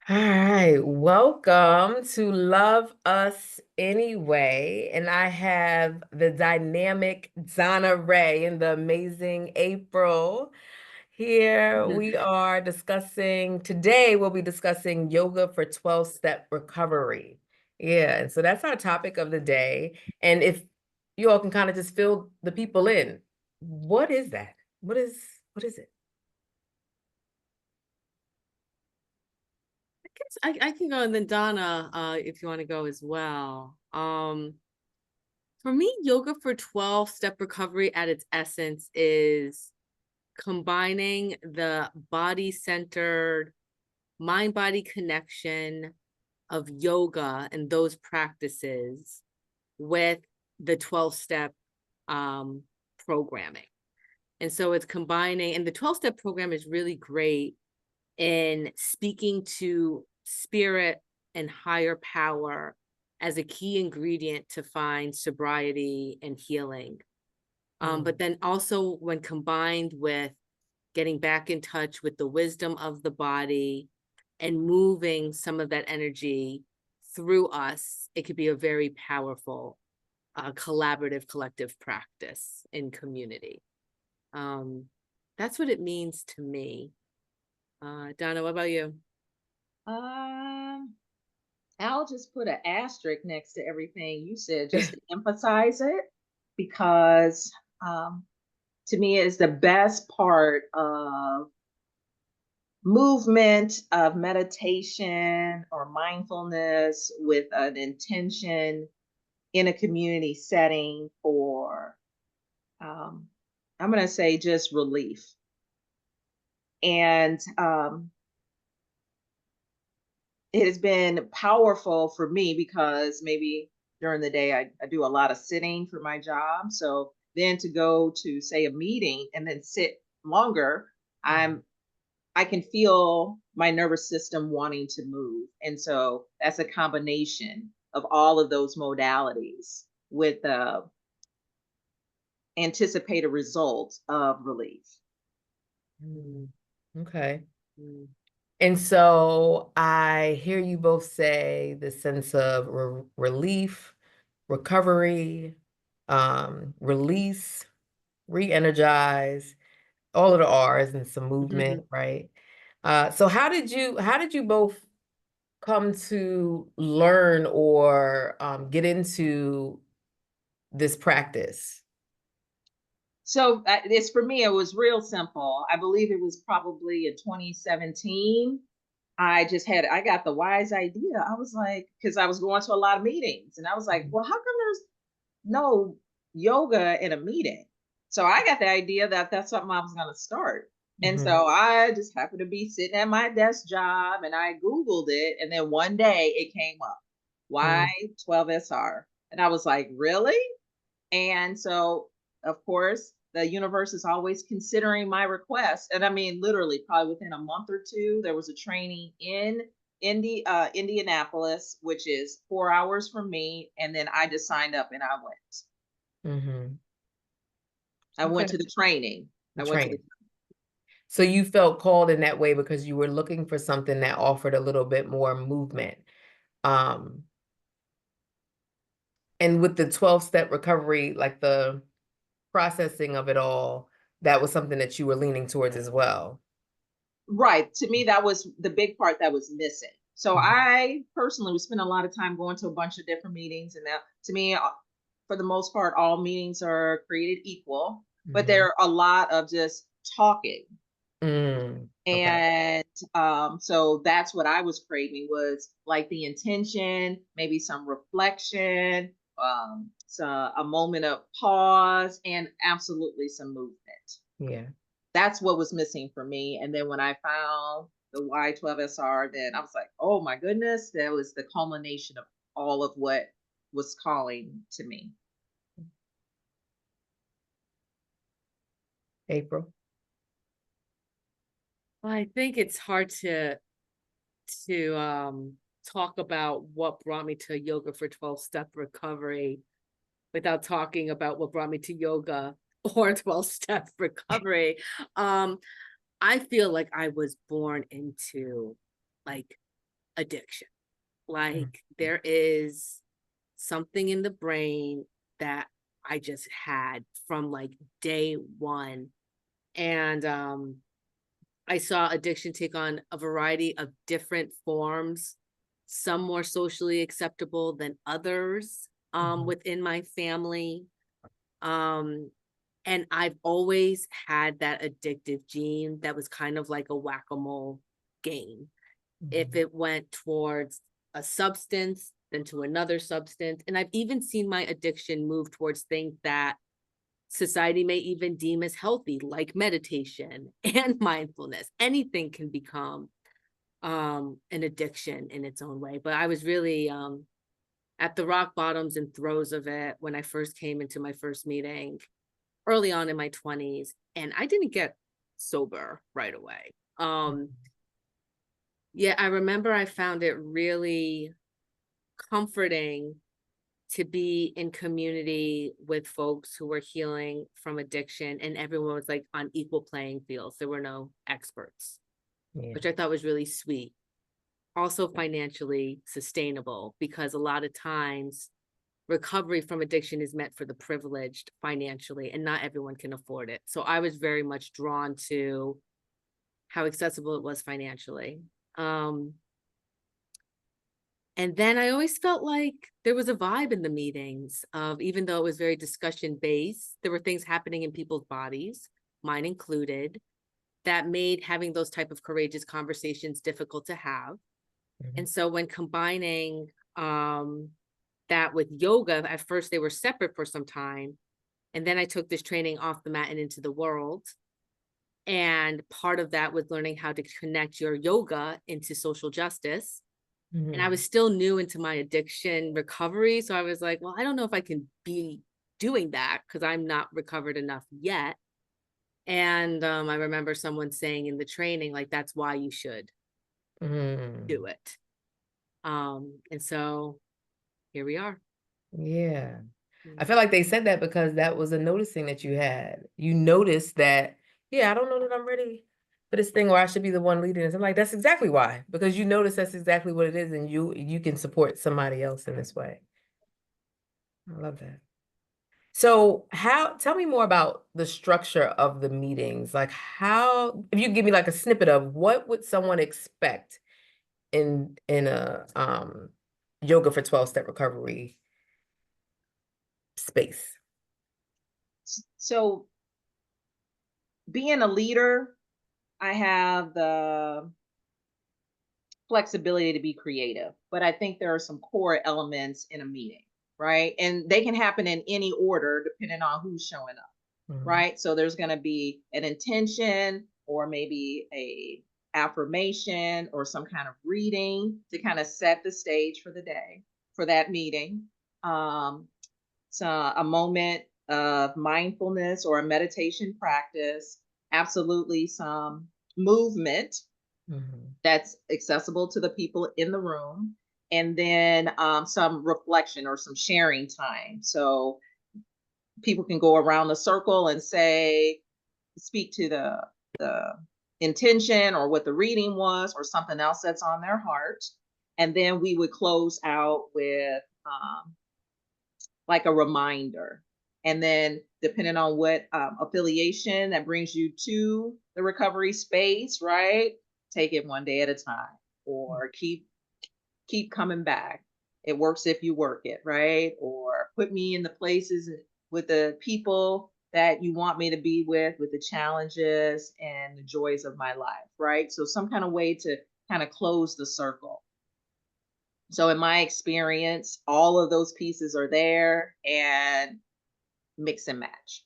All right, welcome to Love Us Anyway. And I have the dynamic Donna Ray and the amazing April. Here we are today we'll be discussing yoga for 12-step recovery. Yeah, and so that's our topic of the day. And if you all can kind of just fill the people in, what is that? What is it? I can go, and then Donna, if you want to go as well. For me, yoga for 12-step recovery at its essence is combining the body-centered mind-body connection of yoga and those practices with the 12-step programming. And so it's combining, and the 12-step program is really great in speaking to spirit and higher power as a key ingredient to find sobriety and healing. But then also when combined with getting back in touch with the wisdom of the body and moving some of that energy through us, it could be a very powerful collaborative collective practice in community. That's what it means to me. Donna, what about you? Um, I'll just put an asterisk next to everything you said just to emphasize it because um, to me it's the best part of movement, of meditation or mindfulness with an intention in a community setting for, um, I'm going to say, just relief. And it has been powerful for me because maybe during the day I do a lot of sitting for my job. So then to go to say a meeting and then sit longer, I'm I can feel my nervous system wanting to move. And so that's a combination of all of those modalities with the anticipated results of relief. Mm, okay. Mm. And so I hear you both say the sense of relief, recovery, release, re-energize, all of the R's and some movement, Mhm. right? So how did you both come to learn or get into this practice? So this for me, it was real simple. I believe it was probably in 2017. I got the wise idea. I was like, because I was going to a lot of meetings and I was like, well, how come there's no yoga in a meeting? So I got the idea that that's something I was going to start. And Mm-hmm. so I just happened to be sitting at my desk job and I Googled it. And then one day it came up Y12SR. And I was like, really? And so, of course, the universe is always considering my request. And I mean, literally, probably within a month or two, there was a training in Indianapolis, which is 4 hours from me. And then I just signed up and I went. Mm-hmm. I went Okay. to the training. The I went to the training. So you felt called in that way because you were looking for something that offered a little bit more movement. Um, and with the 12-step recovery, like the processing of it all, that was something that you were leaning towards as well. right. To me, that was the big part that was missing. So Mhm. I personally was spending a lot of time going to a bunch of different meetings. And that to me, for the most part, all meetings are created equal, but there Mhm. are a lot of just talking. Okay. And so that's what I was craving was like the intention, maybe some reflection, so a moment of pause, and absolutely some movement. Yeah. That's what was missing for me. And then when I found the Y12SR, then I was like, oh my goodness, that was the culmination of all of what was calling to me. April. Well, I think it's hard to talk about what brought me to yoga for 12-step recovery without talking about what brought me to yoga or 12-step recovery. Um, I feel like I was born into like addiction. Like there is something in the brain that I just had from like day one. And I saw addiction take on a variety of different forms, some more socially acceptable than others within my family. Um, and I've always had that addictive gene that was kind of like a whack-a-mole game. If it went towards a substance, then to another substance. And I've even seen my addiction move towards things that society may even deem as healthy, like meditation and mindfulness. Anything can become an addiction in its own way. But I was really at the rock bottoms and throes of it when I first came into my first meeting early on in my 20s, and I didn't get sober right away. Yeah, I remember I found it really comforting to be in community with folks who were healing from addiction, and everyone was like on equal playing fields. There were no experts, Yeah. which I thought was really sweet. Also financially sustainable, because a lot of times recovery from addiction is meant for the privileged financially, and not everyone can afford it. So I was very much drawn to how accessible it was financially. And then I always felt like there was a vibe in the meetings of, even though it was very discussion based, there were things happening in people's bodies, mine included, that made having those type of courageous conversations difficult to have. And so when combining that with yoga, at first they were separate for some time. And then I took this training off the mat and into the world. And part of that was learning how to connect your yoga into social justice. And I was still new into my addiction recovery. So I was like, well, I don't know if I can be doing that because I'm not recovered enough yet. And I remember someone saying in the training, like, that's why you should do it. And so here we are. Yeah. I feel like they said that because that was a noticing that you had. You noticed that, yeah, I don't know that I'm ready for this thing, or I should be the one leading this. I'm like, that's exactly why, because you notice that's exactly what it is, and you can support somebody else in this way. I love that. So tell me more about the structure of the meetings. Like if you give me like a snippet of what would someone expect in a yoga for 12-step recovery space. So being a leader, I have the flexibility to be creative, but I think there are some core elements in a meeting, right? And they can happen in any order depending on who's showing up, right? So there's going to be an intention, or maybe a affirmation, or some kind of reading to kind of set the stage for the day, for that meeting. So a moment of mindfulness or a meditation practice, absolutely some movement that's accessible to the people in the room, and then some reflection or some sharing time. So people can go around the circle and speak to the intention or what the reading was, or something else that's on their heart. And then we would close out with like a reminder. And then depending on what affiliation that brings you to the recovery space, right? Take it one day at a time, or keep coming back. It works if you work it, right? Or put me in the places with the people that you want me to be with the challenges and the joys of my life, right? So some kind of way to kind of close the circle. So in my experience, all of those pieces are there, and mix and match.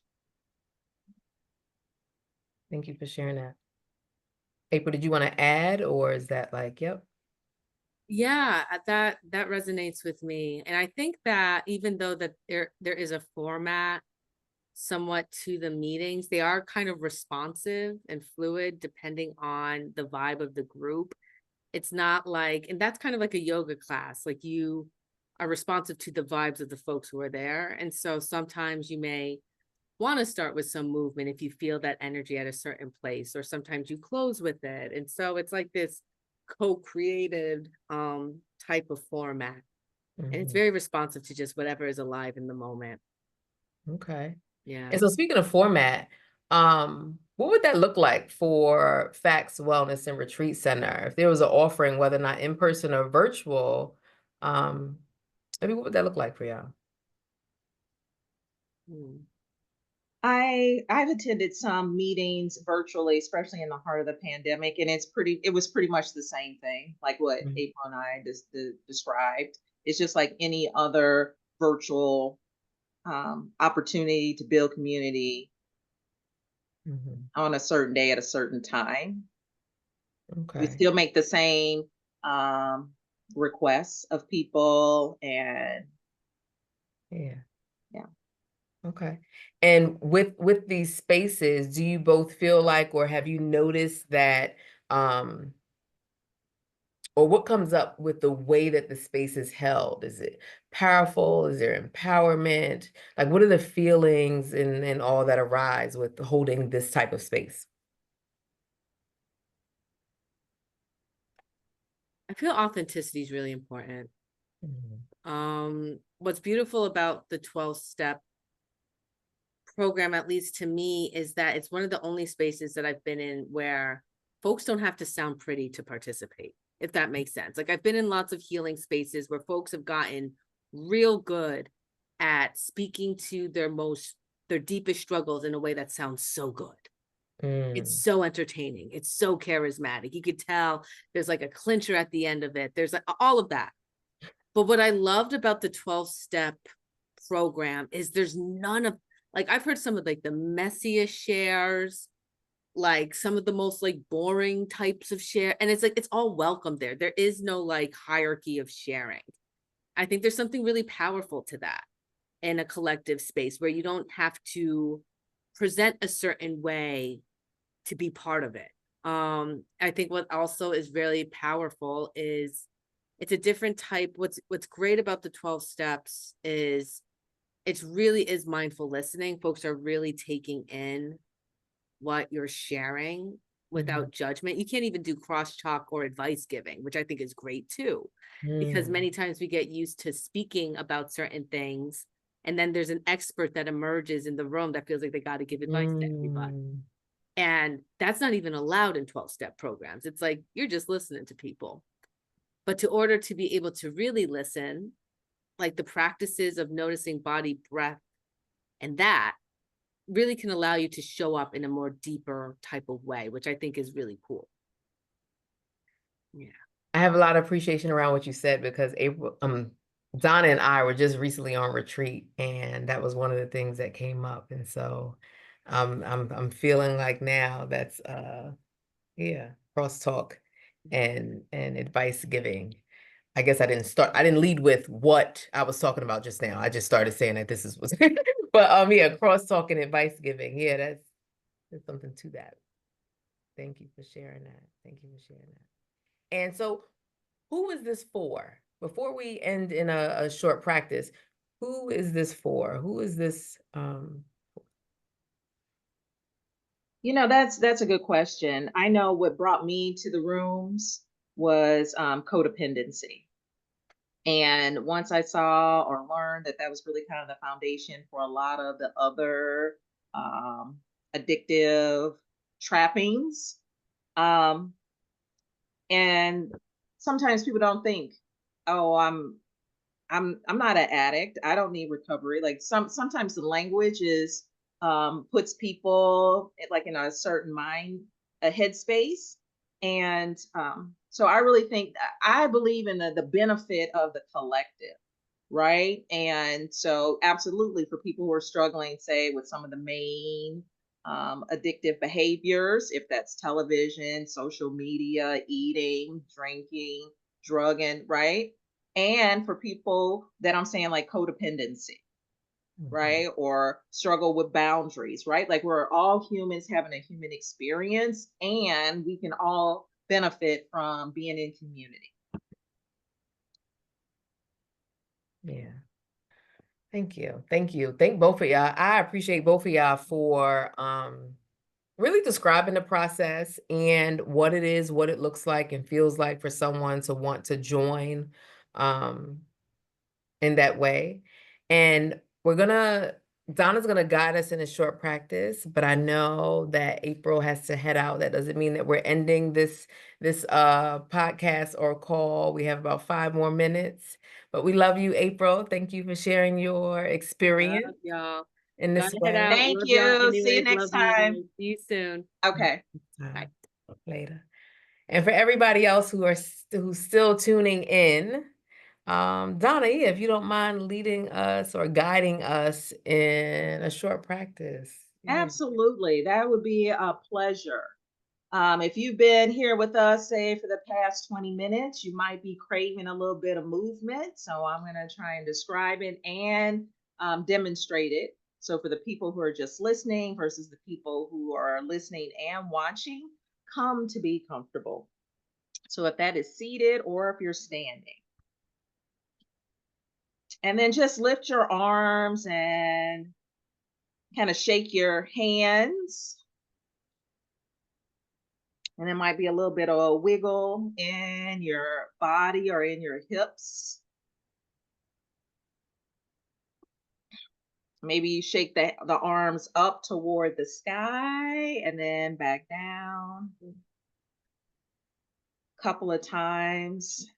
Thank you for sharing that. April, did you want to add, or is that like, yep? Yeah, that resonates with me. And I think that even though that there is a format somewhat to the meetings, they are kind of responsive and fluid depending on the vibe of the group. It's not like, and that's kind of like a yoga class, like you are responsive to the vibes of the folks who are there. And so sometimes you may want to start with some movement if you feel that energy at a certain place, or sometimes you close with it. And so it's like this co-created type of format. And it's very responsive to just whatever is alive in the moment. Okay. Yeah. And so speaking of format, what would that look like for Facts Wellness and Retreat Center? If there was an offering, whether or not in person or virtual, maybe what would that look like for y'all? Hmm. I've attended some meetings virtually, especially in the heart of the pandemic, and it was pretty much the same thing, like what Mhm. April and I described. It's just like any other virtual opportunity to build community Mhm. on a certain day at a certain time. We Okay. still make the same um, requests of people, and Yeah. yeah. Okay. And with these spaces, do you both feel like, or have you noticed that, or what comes up with the way that the space is held? Is it powerful? Is there empowerment? Like, what are the feelings and all that arise with holding this type of space? I feel authenticity is really important. Mhm. What's beautiful about the 12-step program, at least to me, is that it's one of the only spaces that I've been in where folks don't have to sound pretty to participate, if that makes sense. Like, I've been in lots of healing spaces where folks have gotten real good at speaking to their deepest struggles in a way that sounds so good. It's Mm. so entertaining. It's so charismatic. You could tell there's like a clincher at the end of it. There's like all of that. But what I loved about the 12-step program is there's none of, like, I've heard some of like the messiest shares, like some of the most like boring types of share. And it's like, it's all welcome there. There is no like hierarchy of sharing. I think there's something really powerful to that in a collective space where you don't have to present a certain way to be part of it. I think what also is really powerful is it's a different type. What's great about the 12 steps is it's really is mindful listening. Folks are really taking in what you're sharing Mhm. without judgment. You can't even do cross talk or advice giving, which I think is great too, because Mm. many times we get used to speaking about certain things. And then there's an expert that emerges in the room that feels like they got to give advice to everybody. Mm. And that's not even allowed in 12-step programs. It's like you're just listening to people. But to order to be able to really listen, like the practices of noticing body, breath, and that really can allow you to show up in a more deeper type of way, which I think is really cool. Yeah. I have a lot of appreciation around what you said because Donna and I were just recently on retreat, and that was one of the things that came up. And so I'm feeling like now that's yeah, crosstalk and advice giving. I guess I didn't lead with what I was talking about just now. I just started saying that this is was but yeah, crosstalk and advice giving. Yeah, there's something to that. Thank you for sharing that. Thank you for sharing that. And so who is this for? Before we end in a short practice, who is this for? Who is this? That's a good question. I know what brought me to the rooms was codependency. And once I saw or learned that that was really kind of the foundation for a lot of the other um, addictive trappings, um, and sometimes people don't think, oh, I'm not an addict. I don't need recovery. Like sometimes the language is puts people like in a certain mind a headspace. And so I really think I believe in the benefit of the collective, right? And so absolutely for people who are struggling, say with some of the main addictive behaviors, if that's television, social media, eating, drinking, drugging, right? And for people that I'm saying like codependency, Mhm. right? Or struggle with boundaries, right? Like we're all humans having a human experience and we can all benefit from being in community. Yeah. Thank you. Thank you. Thank both of y'all. I appreciate both of y'all for really describing the process and what it is, what it looks like and feels like for someone to want to join um, in that way. And Donna's gonna guide us in a short practice, but I know that April has to head out. That doesn't mean that we're ending this podcast or call. We have about 5 more minutes, but we love you, April. Thank you for sharing your experience Love y'all. in this Gotta head way. out. Thank Love y'all you. See you anyways. next Love you time. anyways. See you soon. Okay. Bye. Later. And for everybody else who's still tuning in, Donna, yeah, if you don't mind leading us or guiding us in a short practice. Yeah. Absolutely. That would be a pleasure. If you've been here with us, say, for the past 20 minutes, you might be craving a little bit of movement. So I'm going to try and describe it and demonstrate it. So for the people who are just listening versus the people who are listening and watching, come to be comfortable. So if that is seated or if you're standing. And then just lift your arms and kind of shake your hands. And there might be a little bit of a wiggle in your body or in your hips. Maybe you shake the arms up toward the sky and then back down a couple of times.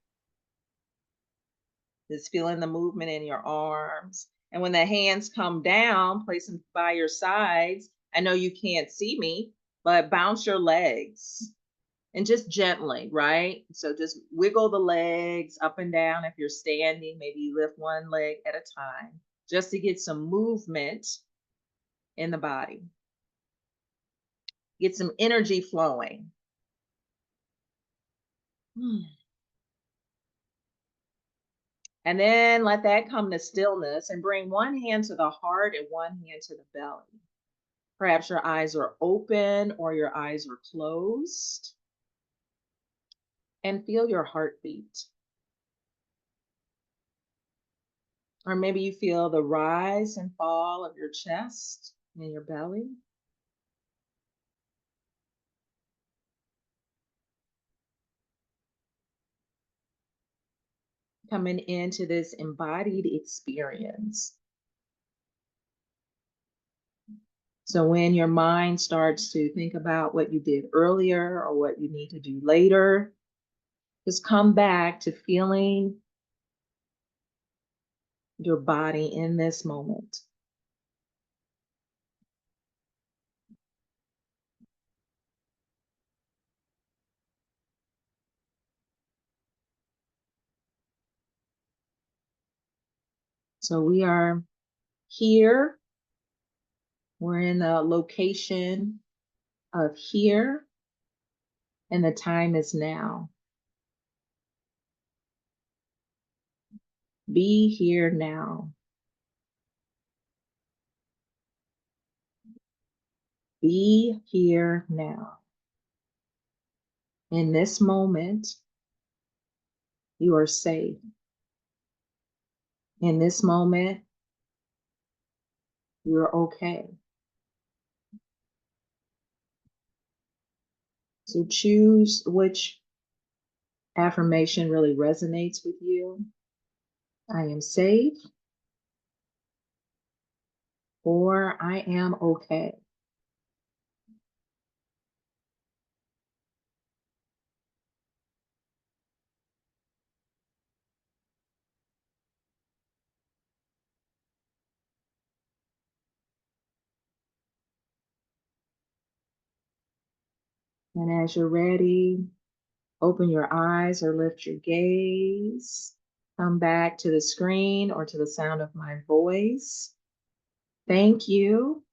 Just feeling the movement in your arms. And when the hands come down, place them by your sides. I know you can't see me, but bounce your legs. And just gently, right? So just wiggle the legs up and down. If you're standing, maybe lift one leg at a time just to get some movement in the body. Get some energy flowing. And then let that come to stillness and bring one hand to the heart and one hand to the belly. Perhaps your eyes are open or your eyes are closed. And feel your heartbeat. Or maybe you feel the rise and fall of your chest and your belly. Coming into this embodied experience. So when your mind starts to think about what you did earlier or what you need to do later, just come back to feeling your body in this moment. So we are here. We're in the location of here, and the time is now. Be here now. Be here now. In this moment, you are safe. In this moment, you're okay. So choose which affirmation really resonates with you. I am safe, or I am okay. And as you're ready, open your eyes or lift your gaze. Come back to the screen or to the sound of my voice. Thank you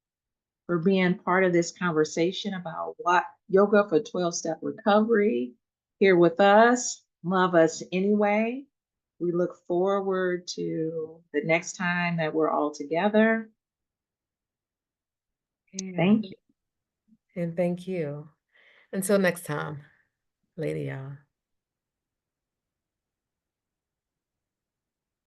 for being part of this conversation about what yoga for 12-step recovery here with us. Love us anyway. We look forward to the next time that we're all together. Yeah. Thank you. And thank you. Until next time, lady y'all.